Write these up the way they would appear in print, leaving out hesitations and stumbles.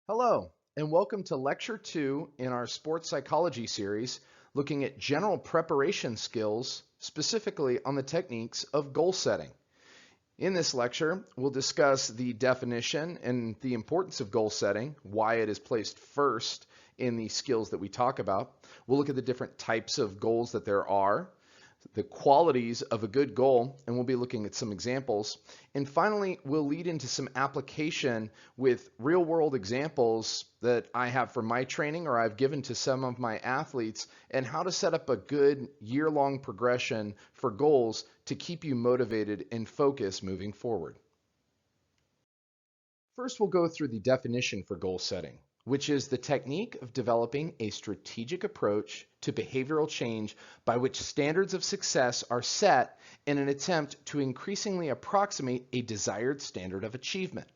Hello, and welcome to Lecture 2 in our Sports Psychology series, looking at general preparation skills, specifically on the techniques of goal setting. In this lecture, we'll discuss the definition and the importance of goal setting, why it is placed first in the skills that we talk about. We'll look at the different types of goals that there are, the qualities of a good goal, and we'll be looking at some examples. And finally, we'll lead into some application with real-world examples that I have for my training or I've given to some of my athletes, and how to set up a good year-long progression for goals to keep you motivated and focused moving forward. First, we'll go through the definition for goal setting, which is the technique of developing a strategic approach to behavioral change by which standards of success are set in an attempt to increasingly approximate a desired standard of achievement.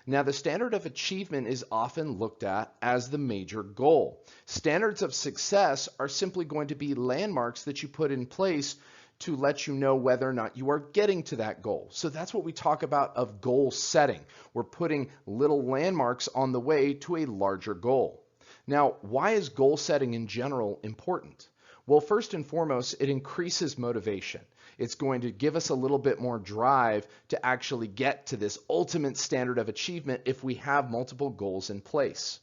Now, the standard of achievement is often looked at as the major goal. Standards of success are simply going to be landmarks that you put in place to let you know whether or not you are getting to that goal. So that's what we talk about of goal setting. We're putting little landmarks on the way to a larger goal. Now, why is goal setting in general important? Well, first and foremost, it increases motivation. It's going to give us a little bit more drive to actually get to this ultimate standard of achievement if we have multiple goals in place.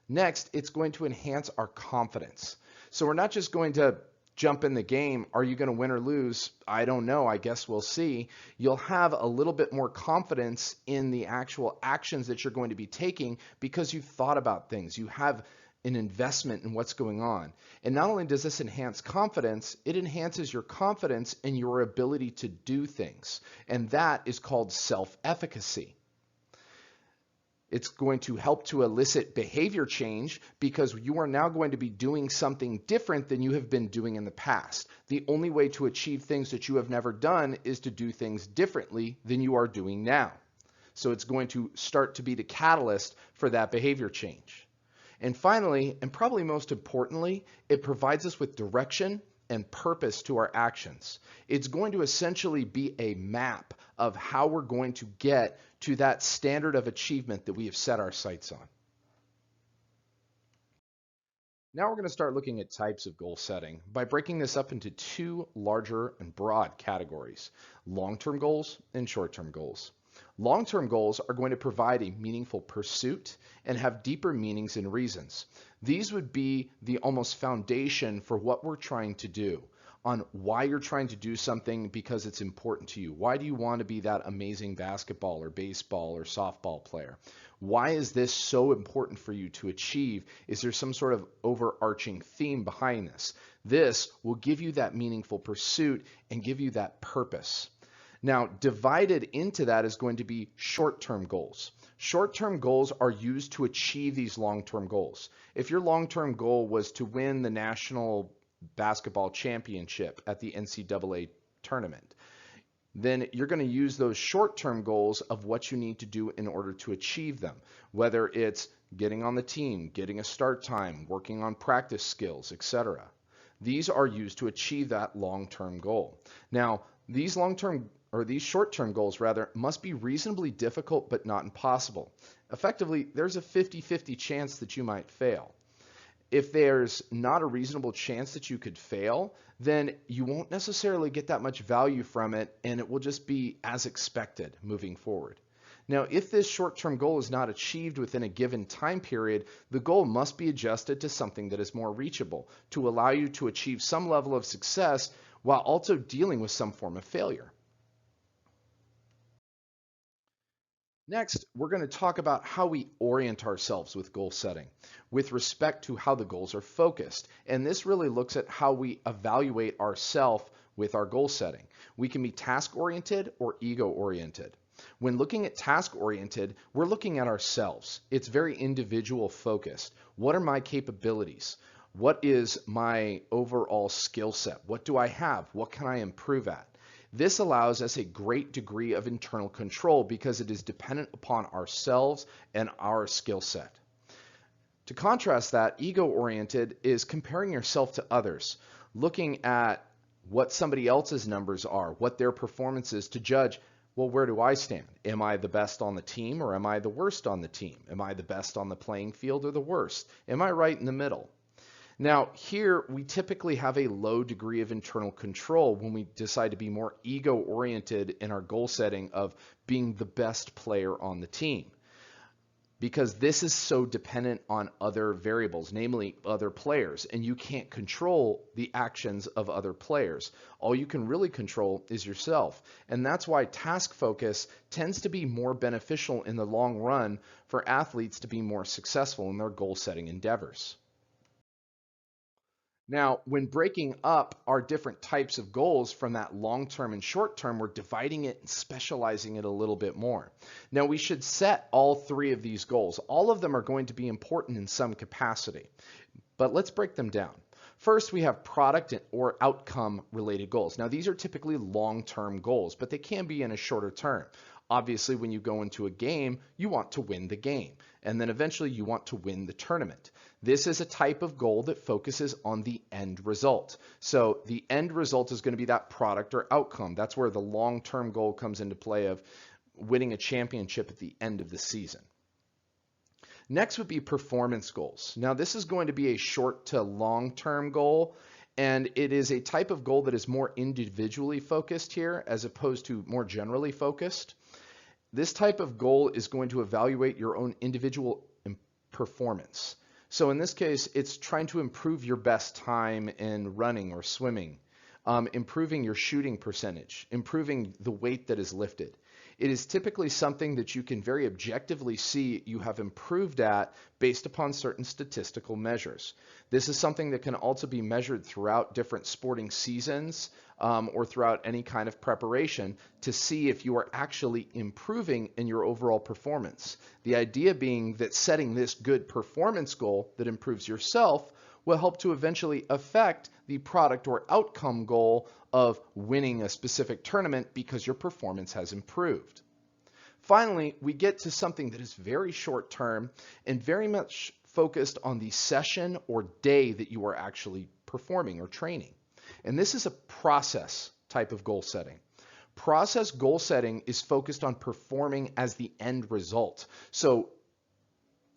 Next, it's going to enhance our confidence. So we're not just going to jump in the game. Are you going to win or lose? I don't know. I guess we'll see. You'll have a little bit more confidence in the actual actions that you're going to be taking because you've thought about things. You have an investment in what's going on. And not only does this enhance confidence, it enhances your confidence in your ability to do things. And that is called self-efficacy. It's going to help to elicit behavior change because you are now going to be doing something different than you have been doing in the past. The only way to achieve things that you have never done is to do things differently than you are doing now. So it's going to start to be the catalyst for that behavior change. And finally, and probably most importantly, it provides us with direction and purpose to our actions. It's going to essentially be a map of how we're going to get to that standard of achievement that we have set our sights on. Now we're going to start looking at types of goal setting by breaking this up into two larger and broad categories: long-term goals and short-term goals. Long-term goals are going to provide a meaningful pursuit and have deeper meanings and reasons. These would be the almost foundation for what we're trying to do, on why you're trying to do something because it's important to you. Why do you want to be that amazing basketball or baseball or softball player? Why is this so important for you to achieve? Is there some sort of overarching theme behind this? This will give you that meaningful pursuit and give you that purpose. Now, divided into that is going to be short-term goals. Short-term goals are used to achieve these long-term goals. If your long-term goal was to win the national basketball championship at the NCAA tournament, then you're going to use those short-term goals of what you need to do in order to achieve them, whether it's getting on the team, getting a start time, working on practice skills, etc. These are used to achieve that long-term goal. Now, these short-term goals must be reasonably difficult but not impossible. Effectively, there's a 50-50 chance that you might fail. If there's not a reasonable chance that you could fail, then you won't necessarily get that much value from it, and it will just be as expected moving forward. Now, if this short-term goal is not achieved within a given time period, the goal must be adjusted to something that is more reachable to allow you to achieve some level of success while also dealing with some form of failure. Next, we're going to talk about how we orient ourselves with goal setting with respect to how the goals are focused. And this really looks at how we evaluate ourselves with our goal setting. We can be task-oriented or ego-oriented. When looking at task-oriented, we're looking at ourselves. It's very individual focused. What are my capabilities? What is my overall skill set? What do I have? What can I improve at? This allows us a great degree of internal control because it is dependent upon ourselves and our skill set. To contrast that, ego-oriented is comparing yourself to others, looking at what somebody else's numbers are, what their performance is to judge Well, where do I stand? Am I the best on the team or am I the worst on the team? Am I the best on the playing field or the worst? Am I right in the middle? Now, here we typically have a low degree of internal control when we decide to be more ego-oriented in our goal setting of being the best player on the team, because this is so dependent on other variables, namely other players, and you can't control the actions of other players. All you can really control is yourself. And that's why task focus tends to be more beneficial in the long run for athletes to be more successful in their goal setting endeavors. Now, when breaking up our different types of goals from that long-term and short-term, we're dividing it and specializing it a little bit more. Now, we should set all three of these goals. All of them are going to be important in some capacity, but let's break them down. First, we have product or outcome related goals. Now, these are typically long-term goals, but they can be in a shorter term. Obviously, when you go into a game, you want to win the game, and then eventually you want to win the tournament. This is a type of goal that focuses on the end result. So the end result is going to be that product or outcome. That's where the long-term goal comes into play of winning a championship at the end of the season. Next would be performance goals. Now, this is going to be a short to long-term goal, and it is a type of goal that is more individually focused here as opposed to more generally focused. This type of goal is going to evaluate your own individual performance. So in this case, it's trying to improve your best time in running or swimming, improving your shooting percentage, improving the weight that is lifted. It is typically something that you can very objectively see you have improved at based upon certain statistical measures. This is something that can also be measured throughout different sporting seasons or throughout any kind of preparation to see if you are actually improving in your overall performance. The idea being that setting this good performance goal that improves yourself will help to eventually affect the product or outcome goal of winning a specific tournament because your performance has improved. Finally, we get to something that is very short term and very much focused on the session or day that you are actually performing or training. And this is a process type of goal setting. Process goal setting is focused on performing as the end result. So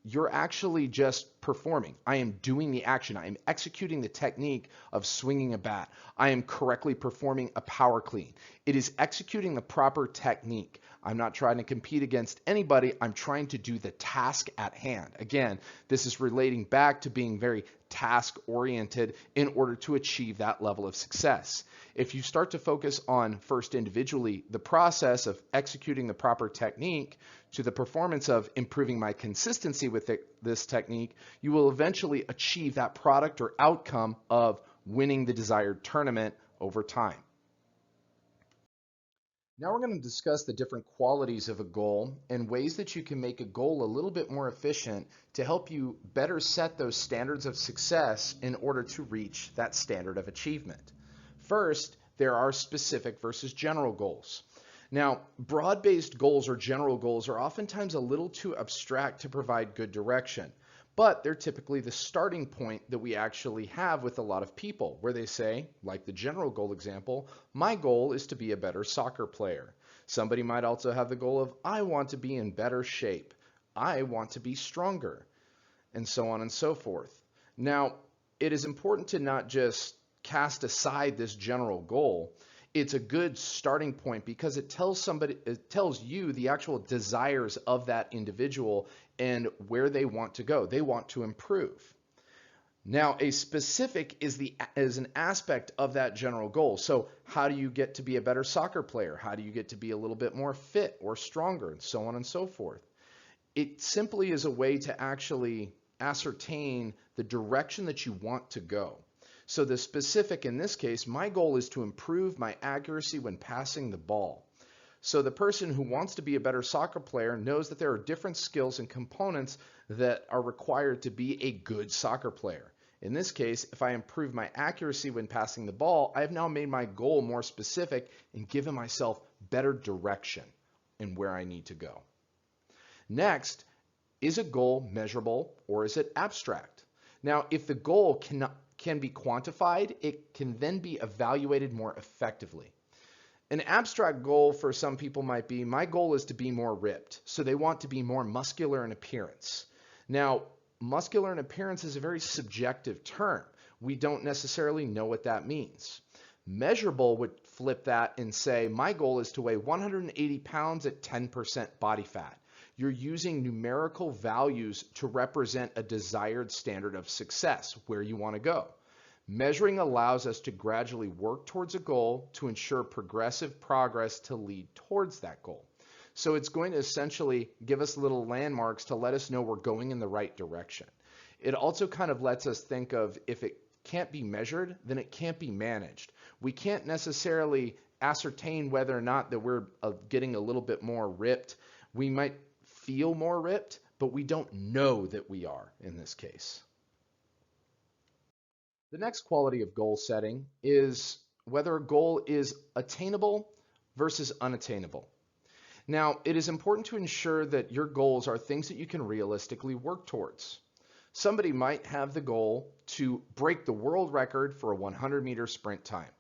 you're actually just performing. I am doing the action. I am executing the technique of swinging a bat. I am correctly performing a power clean. It is executing the proper technique. I'm not trying to compete against anybody. I'm trying to do the task at hand. Again, this is relating back to being very task oriented in order to achieve that level of success. If you start to focus on first individually the process of executing the proper technique to the performance of improving my consistency with this technique, you will eventually achieve that product or outcome of winning the desired tournament over time. Now we're going to discuss the different qualities of a goal and ways that you can make a goal a little bit more efficient to help you better set those standards of success in order to reach that standard of achievement. First, there are specific versus general goals. Now, broad-based goals or general goals are oftentimes a little too abstract to provide good direction, but they're typically the starting point that we actually have with a lot of people, where they say, like the general goal example, my goal is to be a better soccer player. Somebody might also have the goal of, I want to be in better shape. I want to be stronger, and so on and so forth. Now, it is important to not just cast aside this general goal. It's a good starting point because it tells you the actual desires of that individual and where they want to go. They want to improve. Now, a specific is an aspect of that general goal. So how do you get to be a better soccer player? How do you get to be a little bit more fit or stronger, and so on and so forth? It simply is a way to actually ascertain the direction that you want to go. So the specific in this case, my goal is to improve my accuracy when passing the ball. So the person who wants to be a better soccer player knows that there are different skills and components that are required to be a good soccer player. In this case, if I improve my accuracy when passing the ball, I have now made my goal more specific and given myself better direction in where I need to go. Next, is a goal measurable or is it abstract? Now, if the goal can be quantified, it can then be evaluated more effectively. An abstract goal for some people might be, my goal is to be more ripped. So they want to be more muscular in appearance. Now, muscular in appearance is a very subjective term. We don't necessarily know what that means. Measurable would flip that and say, my goal is to weigh 180 pounds at 10% body fat. You're using numerical values to represent a desired standard of success, where you want to go. Measuring allows us to gradually work towards a goal to ensure progressive progress to lead towards that goal. So it's going to essentially give us little landmarks to let us know we're going in the right direction. It also kind of lets us think of, if it can't be measured, then it can't be managed. We can't necessarily ascertain whether or not that we're getting a little bit more ripped. We might feel more ripped, but we don't know that we are in this case. The next quality of goal setting is whether a goal is attainable versus unattainable. Now, it is important to ensure that your goals are things that you can realistically work towards. Somebody might have the goal to break the world record for a 100-meter sprint time.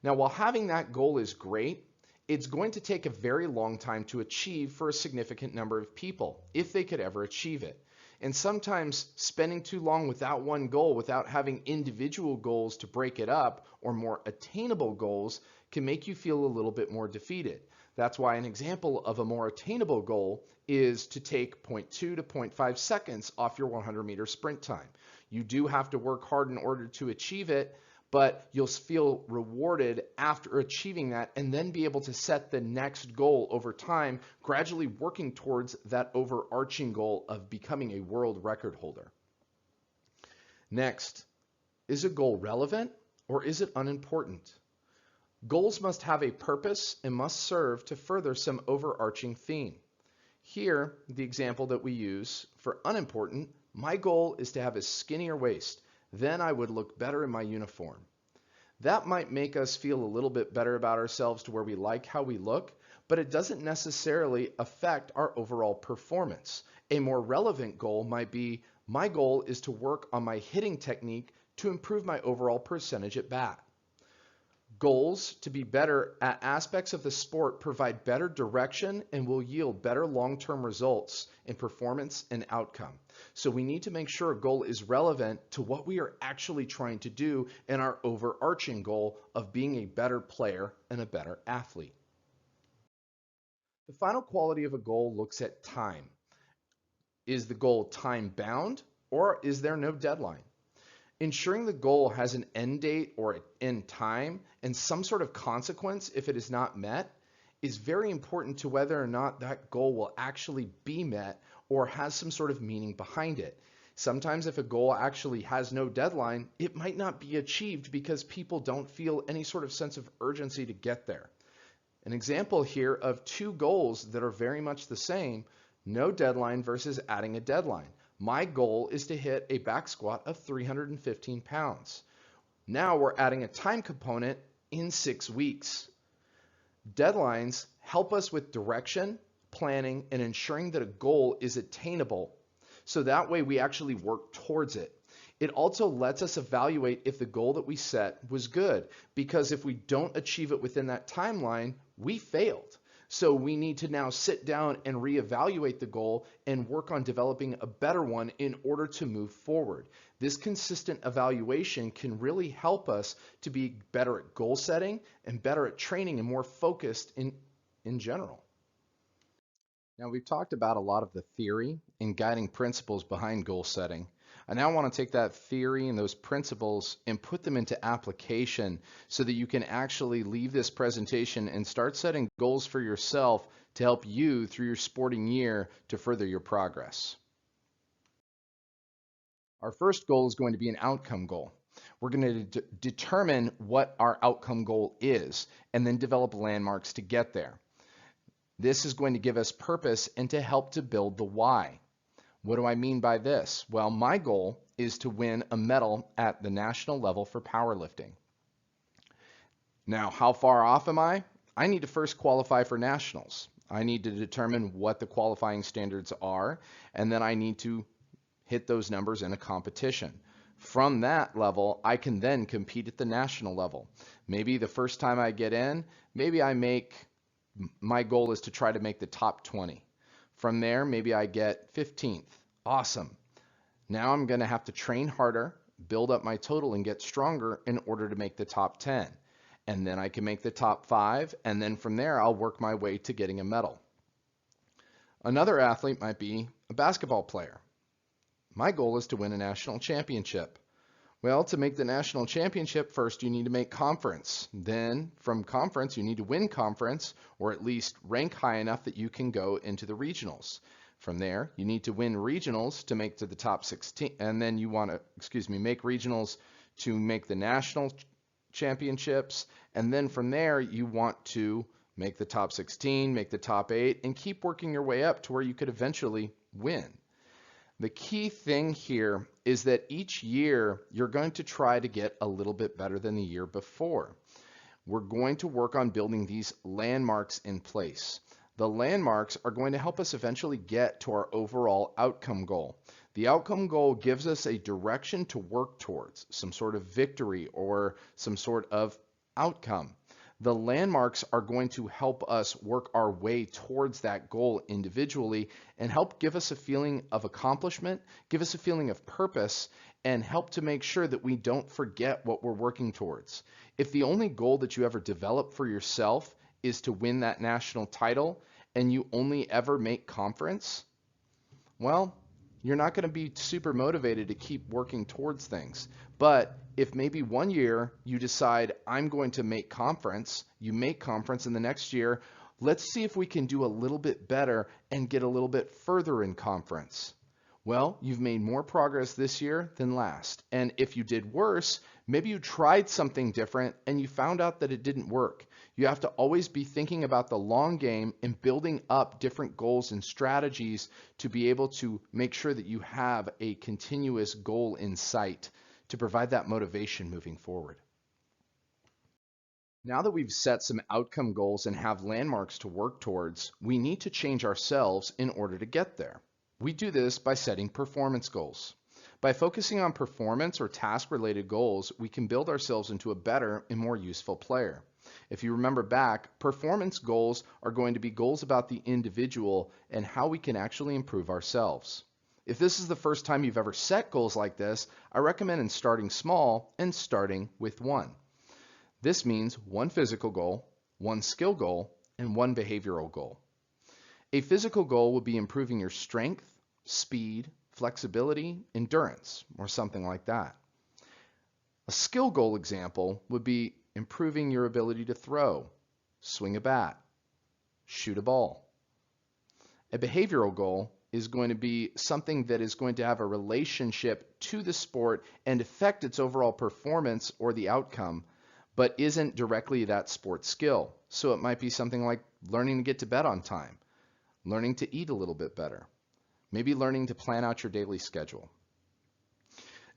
Now, while having that goal is great, it's going to take a very long time to achieve for a significant number of people, if they could ever achieve it. And sometimes spending too long without one goal, without having individual goals to break it up, or more attainable goals, can make you feel a little bit more defeated. That's why an example of a more attainable goal is to take 0.2 to 0.5 seconds off your 100-meter sprint time. You do have to work hard in order to achieve it, but you'll feel rewarded after achieving that, and then be able to set the next goal over time, gradually working towards that overarching goal of becoming a world record holder. Next, is a goal relevant or is it unimportant? Goals must have a purpose and must serve to further some overarching theme. Here, the example that we use for unimportant, my goal is to have a skinnier waist. Then I would look better in my uniform. That might make us feel a little bit better about ourselves to where we like how we look, but it doesn't necessarily affect our overall performance. A more relevant goal might be, my goal is to work on my hitting technique to improve my overall percentage at bat. Goals to be better at aspects of the sport provide better direction and will yield better long-term results in performance and outcome. So we need to make sure a goal is relevant to what we are actually trying to do in our overarching goal of being a better player and a better athlete. The final quality of a goal looks at time. Is the goal time-bound, or is there no deadline? Ensuring the goal has an end date or an end time and some sort of consequence if it is not met is very important to whether or not that goal will actually be met or has some sort of meaning behind it. Sometimes if a goal actually has no deadline, it might not be achieved because people don't feel any sort of sense of urgency to get there. An example here of two goals that are very much the same, no deadline versus adding a deadline. My goal is to hit a back squat of 315 pounds. Now we're adding a time component in 6 weeks. Deadlines help us with direction, planning, and ensuring that a goal is attainable. So that way we actually work towards it. It also lets us evaluate if the goal that we set was good, because if we don't achieve it within that timeline, we failed. So we need to now sit down and reevaluate the goal and work on developing a better one in order to move forward. This consistent evaluation can really help us to be better at goal setting and better at training and more focused in general. Now, we've talked about a lot of the theory and guiding principles behind goal setting. I now want to take that theory and those principles and put them into application so that you can actually leave this presentation and start setting goals for yourself to help you through your sporting year to further your progress. Our first goal is going to be an outcome goal. We're going to determine what our outcome goal is and then develop landmarks to get there. This is going to give us purpose and to help to build the why. What do I mean by this? Well, my goal is to win a medal at the national level for powerlifting. Now, how far off am I? I need to first qualify for nationals. I need to determine what the qualifying standards are, and then I need to hit those numbers in a competition. From that level, I can then compete at the national level. Maybe the first time I get in, maybe my goal is to try to make the top 20. From there, maybe I get 15th. Awesome. Now I'm going to have to train harder, build up my total, and get stronger in order to make the top 10. And then I can make the top 5, and then from there, I'll work my way to getting a medal. Another athlete might be a basketball player. My goal is to win a national championship. Well, to make the national championship, first you need to make conference. Then from conference, you need to win conference, or at least rank high enough that you can go into the regionals. From there, you need to win regionals to make to the top 16, and then you want to, make regionals to make the national championships. And then from there, you want to make the top 16, make the top 8, and keep working your way up to where you could eventually win. The key thing here is that each year you're going to try to get a little bit better than the year before. We're going to work on building these landmarks in place. The landmarks are going to help us eventually get to our overall outcome goal. The outcome goal gives us a direction to work towards, some sort of victory or some sort of outcome. The landmarks are going to help us work our way towards that goal individually and help give us a feeling of accomplishment, give us a feeling of purpose, and help to make sure that we don't forget what we're working towards. If the only goal that you ever develop for yourself is to win that national title and you only ever make conference, well, you're not going to be super motivated to keep working towards things. But if maybe one year you decide, I'm going to make conference, you make conference, and the next year, let's see if we can do a little bit better and get a little bit further in conference. Well, you've made more progress this year than last. And if you did worse, maybe you tried something different and you found out that it didn't work. You have to always be thinking about the long game and building up different goals and strategies to be able to make sure that you have a continuous goal in sight to provide that motivation moving forward. Now that we've set some outcome goals and have landmarks to work towards, we need to change ourselves in order to get there. We do this by setting performance goals. By focusing on performance or task-related goals, we can build ourselves into a better and more useful player. If you remember back, performance goals are going to be goals about the individual and how we can actually improve ourselves. If this is the first time you've ever set goals like this, I recommend starting small and starting with one. This means one physical goal, one skill goal, and one behavioral goal. A physical goal would be improving your strength, speed, flexibility, endurance, or something like that. A skill goal example would be improving your ability to throw, swing a bat, shoot a ball. A behavioral goal is going to be something that is going to have a relationship to the sport and affect its overall performance or the outcome, but isn't directly that sport skill. So it might be something like learning to get to bed on time, learning to eat a little bit better, maybe learning to plan out your daily schedule.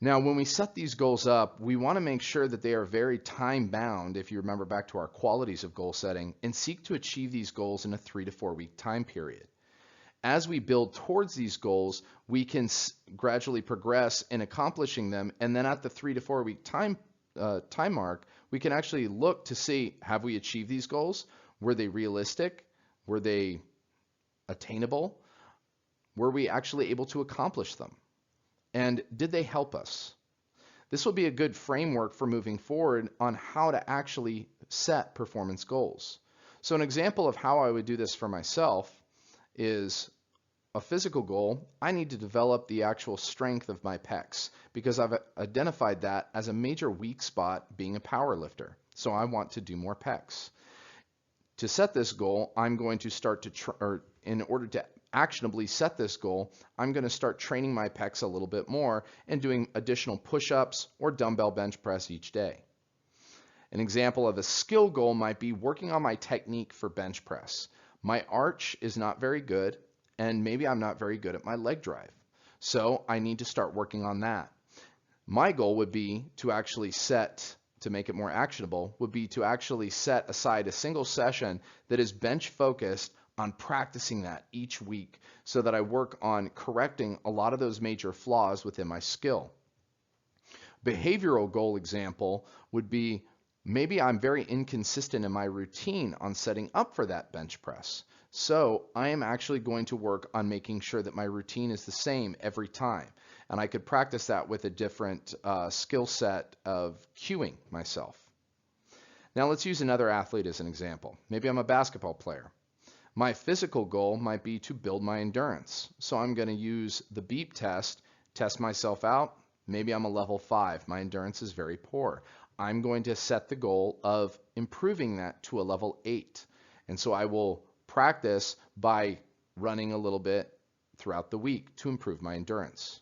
Now, when we set these goals up, we want to make sure that they are very time-bound, if you remember back to our qualities of goal setting, and seek to achieve these goals in a 3 to 4 week time period. As we build towards these goals, we can gradually progress in accomplishing them, and then at the 3 to 4 week time mark, we can actually look to see, have we achieved these goals? Were they realistic? Were they attainable? Were we actually able to accomplish them? And did they help us? This will be a good framework for moving forward on how to actually set performance goals. So an example of how I would do this for myself is a physical goal. I need to develop the actual strength of my pecs because I've identified that as a major weak spot being a power lifter. So I want to do more pecs. To set this goal, I'm going to start to, in order to actionably set this goal, I'm going to start training my pecs a little bit more and doing additional push-ups or dumbbell bench press each day. An example of a skill goal might be working on my technique for bench press. My arch is not very good, and maybe I'm not very good at my leg drive. So I need to start working on that. My goal would be to actually to make it more actionable, would be to actually set aside a single session that is bench focused on practicing that each week so that I work on correcting a lot of those major flaws within my skill. Behavioral goal example would be maybe I'm very inconsistent in my routine on setting up for that bench press. So I am actually going to work on making sure that my routine is the same every time. And I could practice that with a different skill set of cueing myself. Now let's use another athlete as an example. Maybe I'm a basketball player. My physical goal might be to build my endurance. So I'm going to use the beep test myself out. Maybe I'm a level 5. My endurance is very poor. I'm going to set the goal of improving that to a level 8. And so I will practice by running a little bit throughout the week to improve my endurance.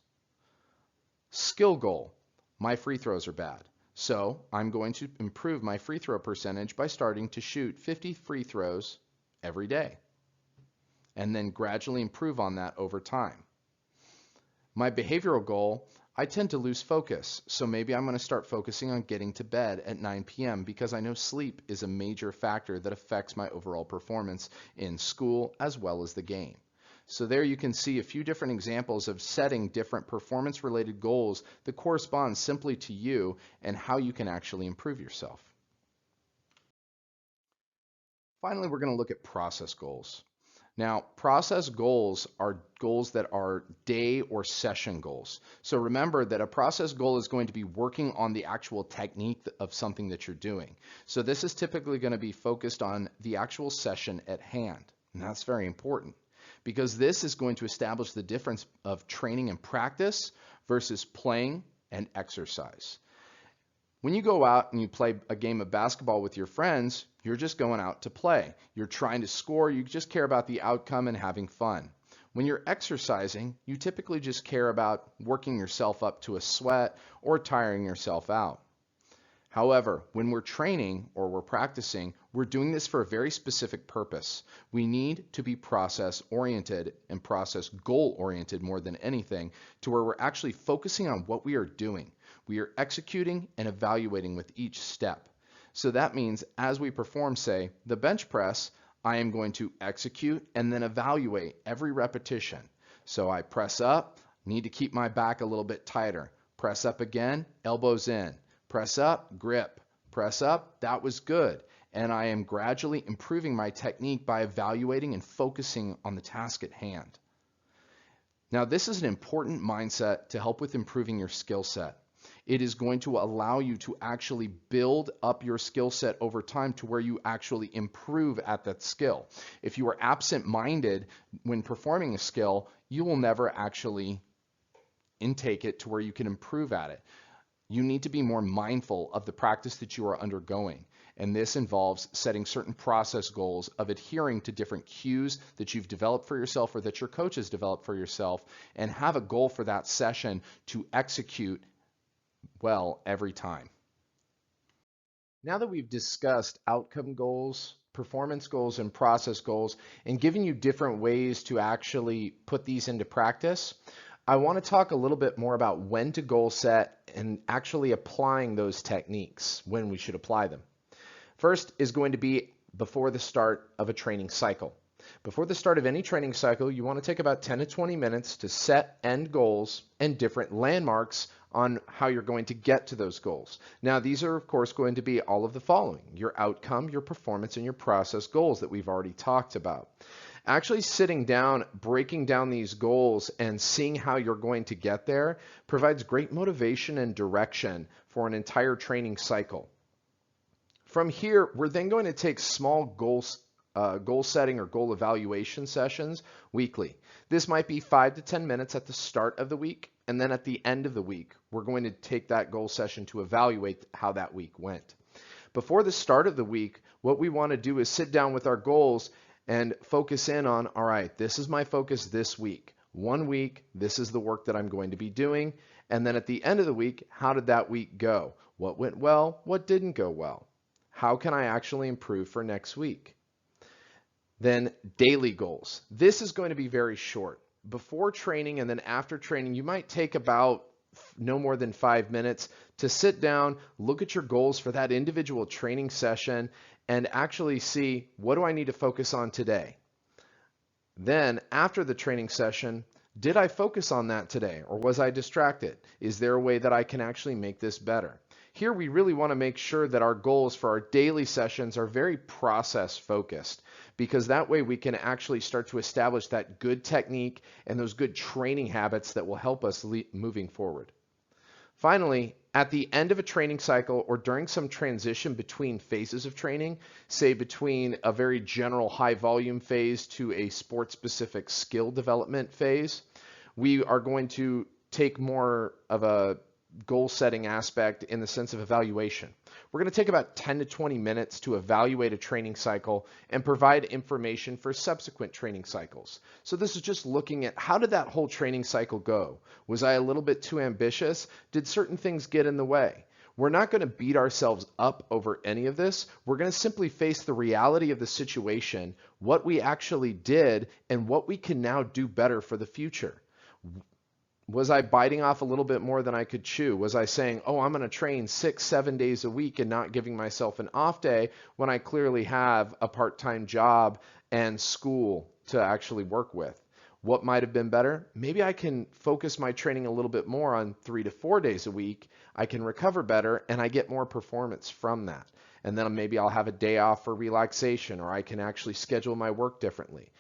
Skill goal. My free throws are bad. So I'm going to improve my free throw percentage by starting to shoot 50 free throws every day, and then gradually improve on that over time. My behavioral goal, I tend to lose focus, so maybe I'm going to start focusing on getting to bed at 9 p.m. because I know sleep is a major factor that affects my overall performance in school as well as the game. So there you can see a few different examples of setting different performance-related goals that correspond simply to you and how you can actually improve yourself. Finally, we're going to look at process goals. Now, process goals are goals that are day or session goals. So remember that a process goal is going to be working on the actual technique of something that you're doing. So this is typically going to be focused on the actual session at hand. And that's very important because this is going to establish the difference of training and practice versus playing and exercise. When you go out and you play a game of basketball with your friends, you're just going out to play. You're trying to score, you just care about the outcome and having fun. When you're exercising, you typically just care about working yourself up to a sweat or tiring yourself out. However, when we're training or we're practicing, we're doing this for a very specific purpose. We need to be process oriented and process goal oriented more than anything, to where we're actually focusing on what we are doing. We are executing and evaluating with each step. So that means as we perform, say, the bench press, I am going to execute and then evaluate every repetition. So I press up, need to keep my back a little bit tighter. Press up again, elbows in. Press up, grip. Press up, that was good. And I am gradually improving my technique by evaluating and focusing on the task at hand. Now, this is an important mindset to help with improving your skill set. It is going to allow you to actually build up your skill set over time to where you actually improve at that skill. If you are absent-minded when performing a skill, you will never actually intake it to where you can improve at it. You need to be more mindful of the practice that you are undergoing. And this involves setting certain process goals of adhering to different cues that you've developed for yourself or that your coach has developed for yourself, and have a goal for that session to execute well every time. Now that we've discussed outcome goals, performance goals, and process goals, and given you different ways to actually put these into practice, I want to talk a little bit more about when to goal set and actually applying those techniques, when we should apply them. First is going to be before the start of a training cycle. Before the start of any training cycle, you want to take about 10 to 20 minutes to set end goals and different landmarks on how you're going to get to those goals. Now, these are, of course, going to be all of the following: your outcome, your performance, and your process goals that we've already talked about. Actually sitting down, breaking down these goals, and seeing how you're going to get there provides great motivation and direction for an entire training cycle. From here, we're then going to take small goal setting or goal evaluation sessions weekly. This might be 5 to 10 minutes at the start of the week, and then at the end of the week, we're going to take that goal session to evaluate how that week went. Before the start of the week, what we want to do is sit down with our goals and focus in on, all right, this is my focus this week. 1 week, this is the work that I'm going to be doing. And then at the end of the week, how did that week go? What went well? What didn't go well? How can I actually improve for next week? Then daily goals. This is going to be very short. Before training and then after training, you might take about no more than 5 minutes to sit down, look at your goals for that individual training session, and actually see, what do I need to focus on today? Then after the training session, Did I focus on that today, or was I distracted? Is there a way that I can actually make this better? Here, we really want to make sure that our goals for our daily sessions are very process focused, because that way we can actually start to establish that good technique and those good training habits that will help us moving forward. Finally, at the end of a training cycle or during some transition between phases of training, say between a very general high volume phase to a sport specific skill development phase, we are going to take more of a goal setting aspect in the sense of evaluation. We're going to take about 10 to 20 minutes to evaluate a training cycle and provide information for subsequent training cycles. So this is just looking at how did that whole training cycle go? Was I a little bit too ambitious? Did certain things get in the way? We're not going to beat ourselves up over any of this. We're going to simply face the reality of the situation, what we actually did, and what we can now do better for the future. Was I biting off a little bit more than I could chew? Was I saying, oh, I'm going to train 6, 7 days a week and not giving myself an off day when I clearly have a part-time job and school to actually work with? What might have been better? Maybe I can focus my training a little bit more on 3 to 4 days a week. I can recover better and I get more performance from that. And then maybe I'll have a day off for relaxation, or I can actually schedule my work differently.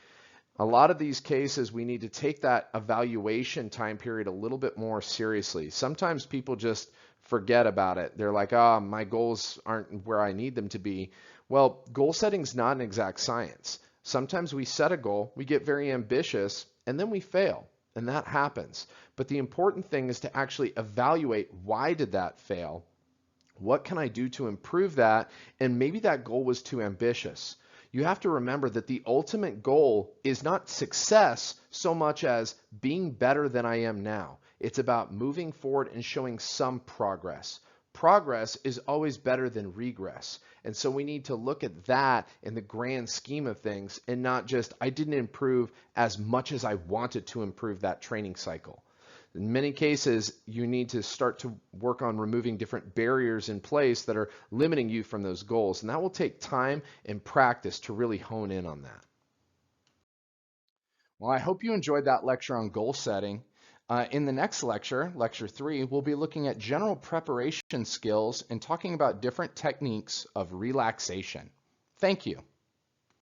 A lot of these cases, we need to take that evaluation time period a little bit more seriously. Sometimes people just forget about it. They're like, oh, my goals aren't where I need them to be. Well, goal setting is not an exact science. Sometimes we set a goal, we get very ambitious, and then we fail. And that happens. But the important thing is to actually evaluate, why did that fail? What can I do to improve that? And maybe that goal was too ambitious. You have to remember that the ultimate goal is not success so much as being better than I am now. It's about moving forward and showing some progress. Progress is always better than regress. And so we need to look at that in the grand scheme of things and not just, I didn't improve as much as I wanted to improve that training cycle. In many cases, you need to start to work on removing different barriers in place that are limiting you from those goals. And that will take time and practice to really hone in on that. Well, I hope you enjoyed that lecture on goal setting. In the next lecture, lecture 3, we'll be looking at general preparation skills and talking about different techniques of relaxation. Thank you.